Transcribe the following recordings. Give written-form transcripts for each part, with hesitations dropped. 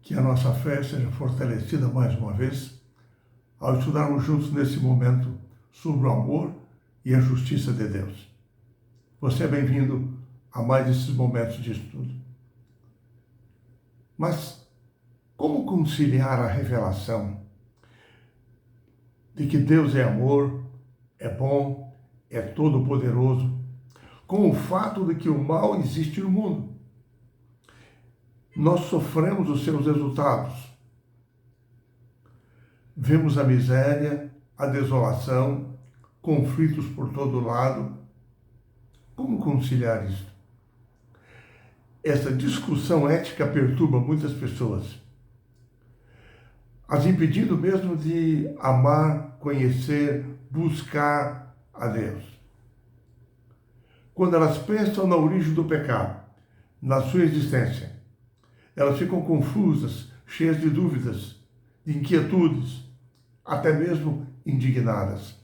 Que a nossa fé seja fortalecida mais uma vez ao estudarmos juntos nesse momento sobre o amor e a justiça de Deus. Você é bem-vindo a mais esses momentos de estudo. Mas como conciliar a revelação de que Deus é amor, é bom, é todo-poderoso, com o fato de que o mal existe no mundo? Nós sofremos os seus resultados. Vemos a miséria, a desolação, conflitos por todo lado. Como conciliar isso? Essa discussão ética perturba muitas pessoas, as impedindo mesmo de amar, conhecer, buscar a Deus. Quando elas pensam na origem do pecado, na sua existência, elas ficam confusas, cheias de dúvidas, de inquietudes, até mesmo indignadas,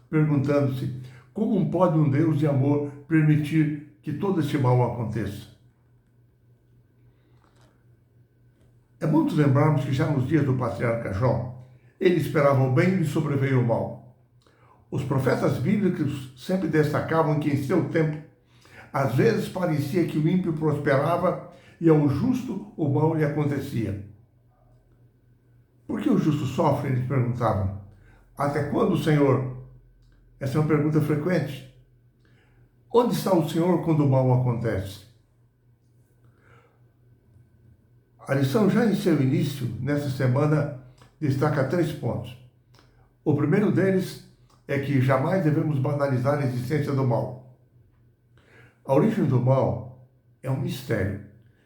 perguntando-se como pode um Deus de amor permitir que todo esse mal aconteça. É muito lembrarmos que já nos dias do patriarca Jó, ele esperava o bem e sobreveio o mal. Os profetas bíblicos sempre destacavam que em seu tempo, às vezes parecia que o ímpio prosperava e ao justo o mal lhe acontecia. Por que o justo sofre? Eles perguntavam. Até quando, Senhor? Essa é uma pergunta frequente. Onde está o Senhor quando o mal acontece? A lição, já em seu início, nessa semana, destaca 3 pontos. O primeiro deles é que jamais devemos banalizar a existência do mal. A origem do mal é um mistério.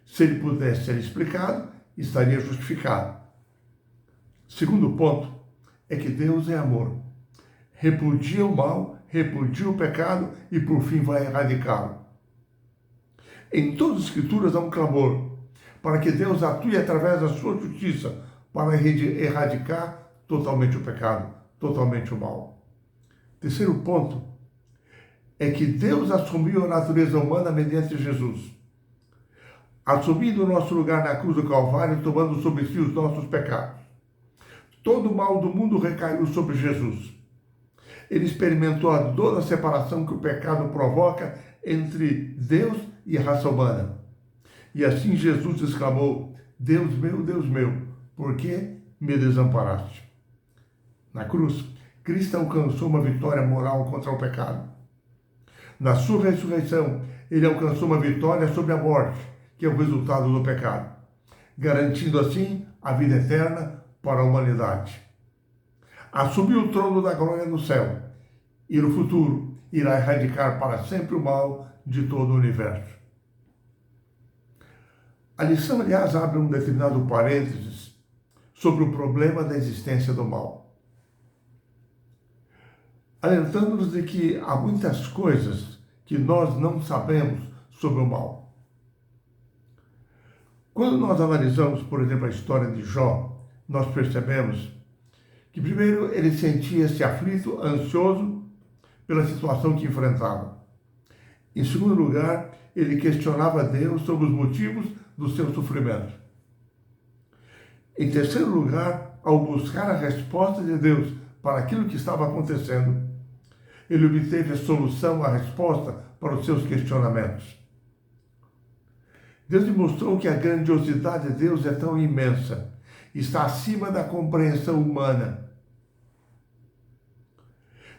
Se ele pudesse ser explicado, estaria justificado. Segundo ponto é que Deus é amor. Repudia o mal, repudia o pecado e, por fim, vai erradicá-lo. Em todas as Escrituras há um clamor para que Deus atue através da sua justiça para erradicar totalmente o pecado, totalmente o mal. Terceiro ponto é que Deus assumiu a natureza humana mediante Jesus, assumindo o nosso lugar na cruz do Calvário, tomando sobre si os nossos pecados. Todo o mal do mundo recaiu sobre Jesus. Ele experimentou a dor da separação que o pecado provoca entre Deus e a raça humana. E assim Jesus exclamou: Deus meu, por que me desamparaste? Na cruz, Cristo alcançou uma vitória moral contra o pecado. Na sua ressurreição, ele alcançou uma vitória sobre a morte, que é o resultado do pecado, garantindo assim a vida eterna para a humanidade. Assumiu o trono da glória no céu e no futuro irá erradicar para sempre o mal de todo o universo. A lição, aliás, abre um determinado parênteses sobre o problema da existência do mal, alertando-nos de que há muitas coisas que nós não sabemos sobre o mal. Quando nós analisamos, por exemplo, a história de Jó, nós percebemos que, primeiro, ele sentia-se aflito, ansioso pela situação que enfrentava. Em segundo lugar, ele questionava Deus sobre os motivos do seu sofrimento. Em terceiro lugar, ao buscar a resposta de Deus para aquilo que estava acontecendo, ele obteve a solução, a resposta para os seus questionamentos. Deus demonstrou que a grandiosidade de Deus é tão imensa, está acima da compreensão humana.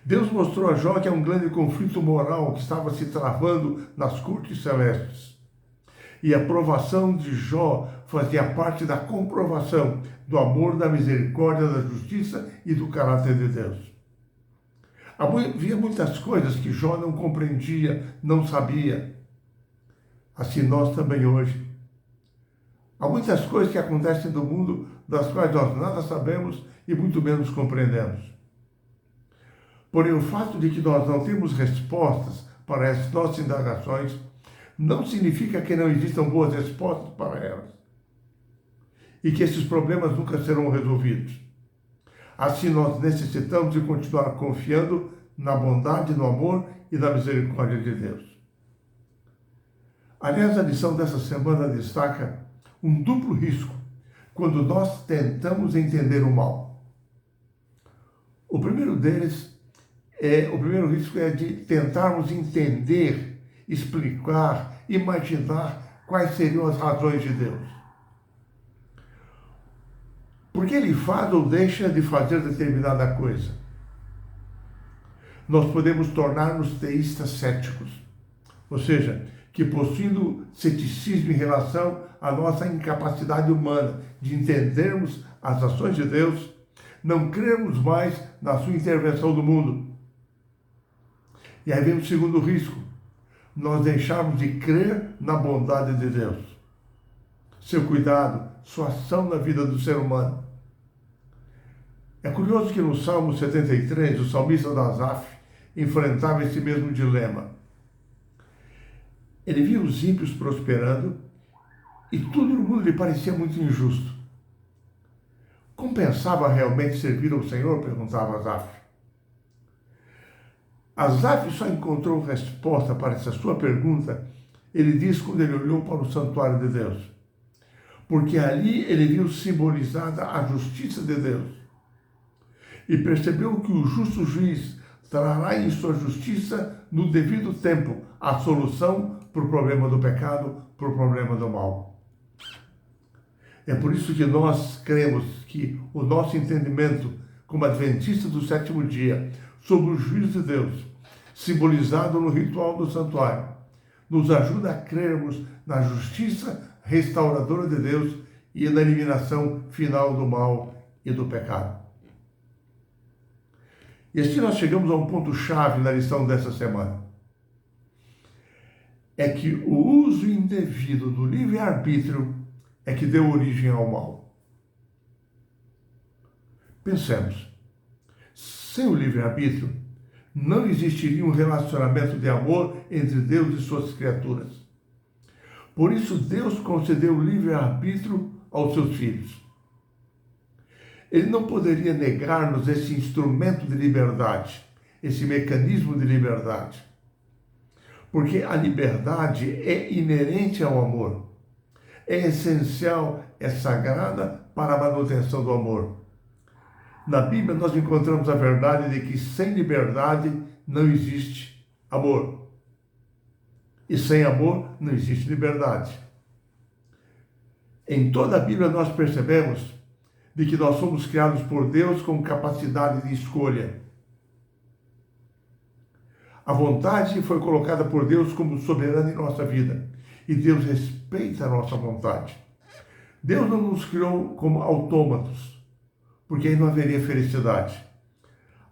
Deus mostrou a Jó que é um grande conflito moral que estava se travando nas cortes celestes. E a provação de Jó fazia parte da comprovação do amor, da misericórdia, da justiça e do caráter de Deus. Havia muitas coisas que Jó não compreendia, não sabia. Assim nós também hoje. Há muitas coisas que acontecem no mundo das quais nós nada sabemos e muito menos compreendemos. Porém, o fato de que nós não temos respostas para essas nossas indagações não significa que não existam boas respostas para elas e que esses problemas nunca serão resolvidos. Assim, nós necessitamos de continuar confiando na bondade, no amor e na misericórdia de Deus. Aliás, a lição dessa semana destaca um duplo risco quando nós tentamos entender o mal. O primeiro risco é de tentarmos entender, explicar, imaginar quais seriam as razões de Deus. Por que ele faz ou deixa de fazer determinada coisa? Nós podemos tornar-nos teístas céticos, ou seja, que possuindo ceticismo em relação à nossa incapacidade humana de entendermos as ações de Deus, não cremos mais na sua intervenção no mundo. E aí vem o segundo risco, nós deixarmos de crer na bondade de Deus, seu cuidado, sua ação na vida do ser humano. É curioso que no Salmo 73, o salmista Asaf enfrentava esse mesmo dilema. Ele via os ímpios prosperando e tudo no mundo lhe parecia muito injusto. Compensava realmente servir ao Senhor? Perguntava Asaf. Asaf só encontrou resposta para essa sua pergunta, ele diz quando ele olhou para o santuário de Deus. Porque ali ele viu simbolizada a justiça de Deus. E percebeu que o justo juiz trará em sua justiça, no devido tempo, a solução para o problema do pecado, para o problema do mal. É por isso que nós cremos que o nosso entendimento, como adventistas do sétimo dia, sobre o juízo de Deus, simbolizado no ritual do santuário, nos ajuda a crermos na justiça restauradora de Deus e na eliminação final do mal e do pecado. E assim nós chegamos a um ponto-chave na lição dessa semana. É que o uso indevido do livre-arbítrio é que deu origem ao mal. Pensemos, sem o livre-arbítrio, não existiria um relacionamento de amor entre Deus e suas criaturas. Por isso, Deus concedeu o livre-arbítrio aos seus filhos. Ele não poderia negar-nos esse instrumento de liberdade, esse mecanismo de liberdade. Porque a liberdade é inerente ao amor. É essencial, é sagrada para a manutenção do amor. Na Bíblia nós encontramos a verdade de que sem liberdade não existe amor. E sem amor não existe liberdade. Em toda a Bíblia nós percebemos de que nós somos criados por Deus com capacidade de escolha. A vontade foi colocada por Deus como soberana em nossa vida. E Deus respeita a nossa vontade. Deus não nos criou como autômatos, porque aí não haveria felicidade.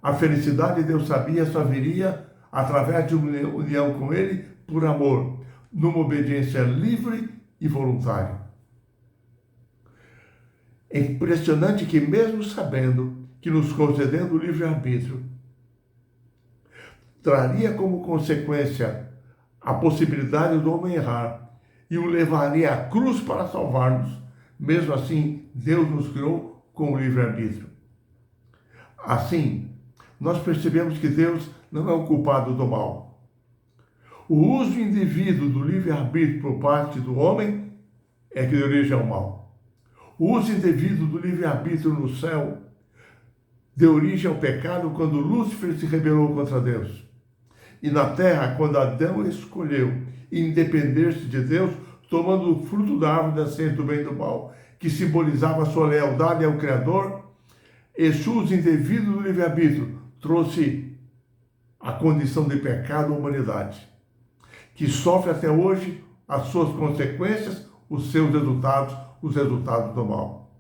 A felicidade, Deus sabia, só viria através de uma união com Ele por amor, numa obediência livre e voluntária. É impressionante que, mesmo sabendo que nos concedendo o livre-arbítrio, traria como consequência a possibilidade do homem errar e o levaria à cruz para salvar-nos, mesmo assim, Deus nos criou com o livre-arbítrio. Assim, nós percebemos que Deus não é o culpado do mal. O uso indevido do livre-arbítrio por parte do homem é que deu origem ao mal. O uso indevido do livre-arbítrio no céu deu origem ao pecado quando Lúcifer se rebelou contra Deus. E na terra, quando Adão escolheu independer-se de Deus, tomando o fruto da árvore da ciência do bem e do mal, que simbolizava a sua lealdade ao Criador, esse uso indevido do livre-arbítrio trouxe a condição de pecado à humanidade, que sofre até hoje as suas consequências, os seus resultados, os resultados do mal.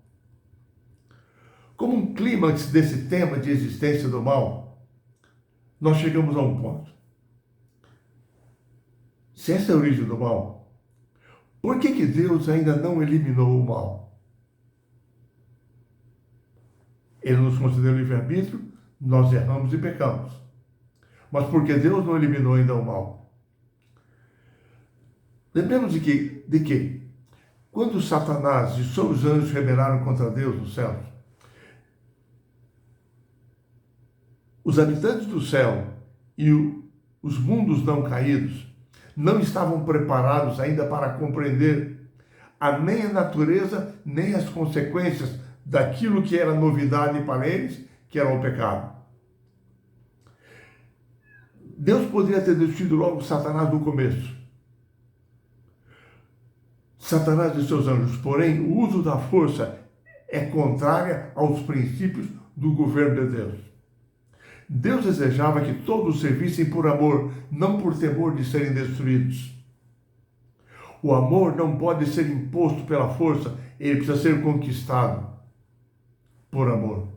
Como um clímax desse tema de existência do mal, nós chegamos a um ponto. Se essa é a origem do mal, por que Deus ainda não eliminou o mal? Ele nos concedeu livre-arbítrio, nós erramos e pecamos. Mas por que Deus não eliminou ainda o mal? Lembremos de que quando Satanás e seus anjos rebelaram contra Deus no céu, os habitantes do céu e os mundos não caídos não estavam preparados ainda para compreender nem a natureza, nem as consequências daquilo que era novidade para eles, que era o pecado. Deus poderia ter destruído logo Satanás no começo. Satanás e seus anjos, porém, o uso da força é contrária aos princípios do governo de Deus. Deus desejava que todos servissem por amor, não por temor de serem destruídos. O amor não pode ser imposto pela força, ele precisa ser conquistado por amor.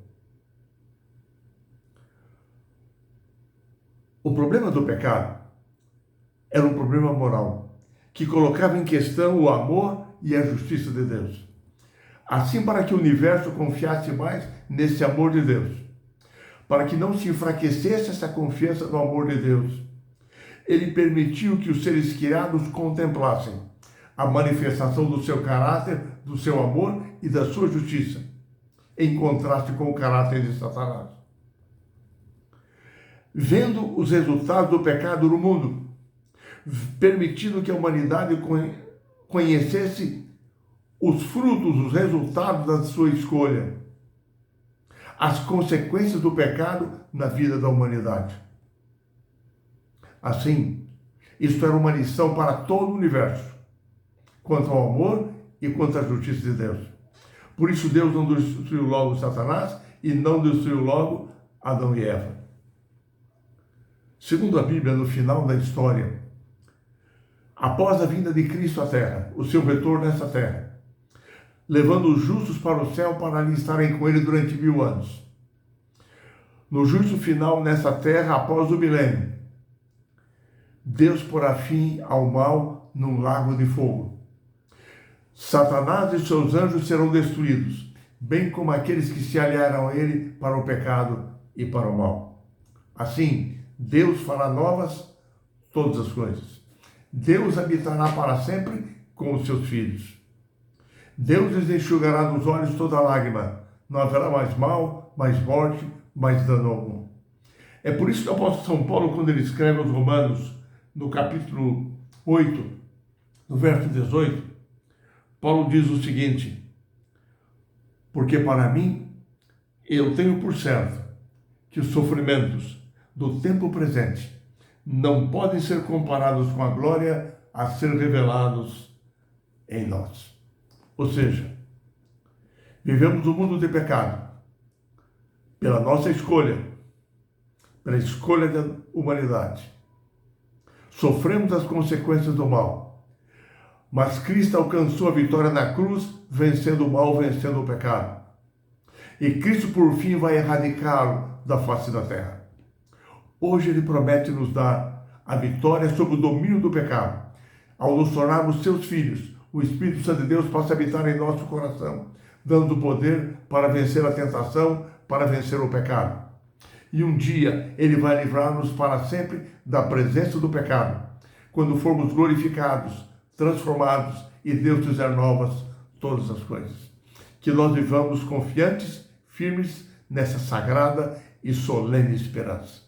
O problema do pecado era um problema moral, que colocava em questão o amor e a justiça de Deus. Assim, para que o universo confiasse mais nesse amor de Deus, para que não se enfraquecesse essa confiança no amor de Deus, ele permitiu que os seres criados contemplassem a manifestação do seu caráter, do seu amor e da sua justiça, em contraste com o caráter de Satanás. Vendo os resultados do pecado no mundo, permitindo que a humanidade conhecesse os frutos, os resultados da sua escolha, as consequências do pecado na vida da humanidade. Assim, isto era uma lição para todo o universo, quanto ao amor e quanto à justiça de Deus. Por isso Deus não destruiu logo Satanás e não destruiu logo Adão e Eva. Segundo a Bíblia, no final da história, após a vinda de Cristo à Terra, o seu retorno nessa terra, levando os justos para o céu para ali estarem com ele durante 1000 anos. No juízo final nessa terra, após o milênio, Deus porá fim ao mal num lago de fogo. Satanás e seus anjos serão destruídos, bem como aqueles que se aliaram a ele para o pecado e para o mal. Assim, Deus fará novas todas as coisas. Deus habitará para sempre com os seus filhos. Deus lhes enxugará dos olhos toda lágrima. Não haverá mais mal, mais morte, mais dano algum. É por isso que o apóstolo São Paulo, quando ele escreve aos Romanos, no capítulo 8, no verso 18, Paulo diz o seguinte: porque para mim, eu tenho por certo que os sofrimentos do tempo presente não podem ser comparados com a glória a ser revelados em nós. Ou seja, vivemos um mundo de pecado, pela nossa escolha, pela escolha da humanidade. Sofremos as consequências do mal, mas Cristo alcançou a vitória na cruz, vencendo o mal, vencendo o pecado. E Cristo, por fim, vai erradicá-lo da face da terra. Hoje Ele promete nos dar a vitória sobre o domínio do pecado. Ao nos tornarmos seus filhos, o Espírito Santo de Deus passa a habitar em nosso coração, dando poder para vencer a tentação, para vencer o pecado. E um dia Ele vai livrar-nos para sempre da presença do pecado, quando formos glorificados, transformados e Deus fizer novas todas as coisas. Que nós vivamos confiantes, firmes nessa sagrada e solene esperança.